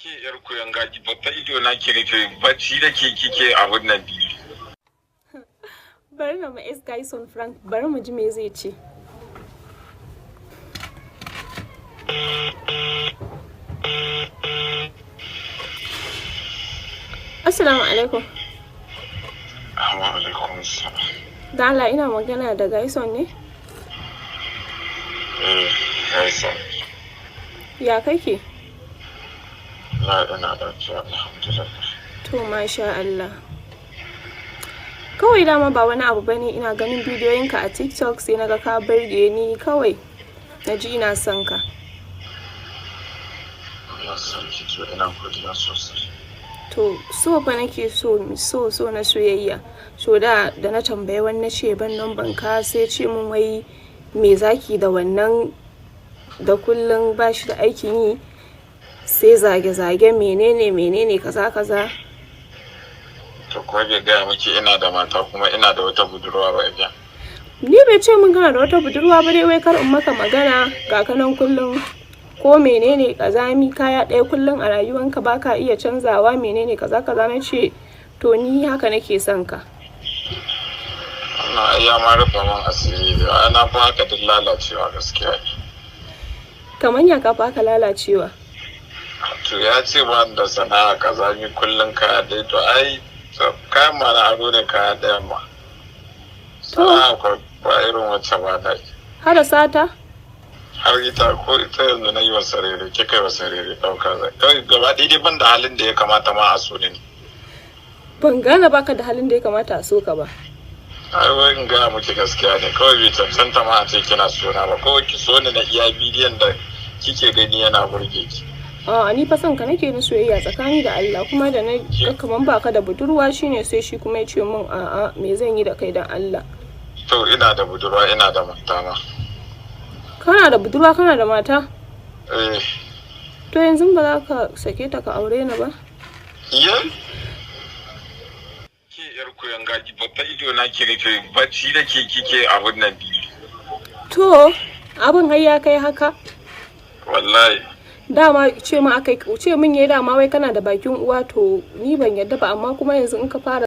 Ke yar koyan gaji babba ido na ki rufe bacci da ke kike abun nan biyu. Bari na ma Sguyson Prank bari mu ji me zai ce. Assalamu alaikum. Wa alaikum salam. Da Allah ina magana da Sguyson ne? Sguyson. Ya kake? Ina da ciwo alhamdulillah. To masha Allah. Kawai dama ba wani abu bane, ina ganin bidiyoyinka a TikTok sai naga ka burge ni kawai. Naji ina son ka. Allah sarki to ina godiya sosai. To so fa nake so na soyayya. So da na tambaye wani na ce ban numban ka sai ce mun wai me zaki da wannan da kullun bashi da aikin yi sai zage-zage menene kaza. To kuma bai gaya miki ina da mata kuma ina da wata budurwa ba biya. Ni bai ce mun kana da wata budurwa ba dai wai kar in maka magana ga kanan kullun ko menene kazami kaya ɗaya kullun a rayuwanka baka iya canzawa menene kaza na ce to ni haka nake son ka. Allah ya ma rufa min asiri da ana fa haka duk lalacewa gaskiya. Kaman ya ka fa haka lalacewa. To ya ce ba da sana'a kazami kullun kaya ɗaya to ai kayan mana ado ne kaya ɗayan ma. Sana'a ba irin wacce ba da ke. Har sata? Har ita ko ita yanzu na yi wa sarere ke kai wa sarere ɗauka zai. Kawai gaba daidai ban da halin da ya kamata ma a so ne. Ban gane baka da halin da ya kamata a so ka ba. Ai wai in gaya miki gaskiya ne kawai bai cancanta ma a ce kina sona ba kawai ki so ni na iya bidiyon da kike gani yana burge ki. Ni fa son ka nake na soyayya tsakani da Allah kuma da na kaman baka da budurwa shine sai shi kuma ya ce min a'a me zan yi da kai dan Allah. To ina da budurwa ina da mata ma. Kana da budurwa kana da mata? Eh. To yanzu ba za ka sake ta ka aure ni ba? Iya? Ke yar koyan gaji babba ido na ki rufe bacci da ke kike abun nan biyu. To abin har ya kai haka? Wallahi. Dama ce min yayi dama wai kana da bakin uwa to ni ban yadda ba amma kuma yanzu in ka fara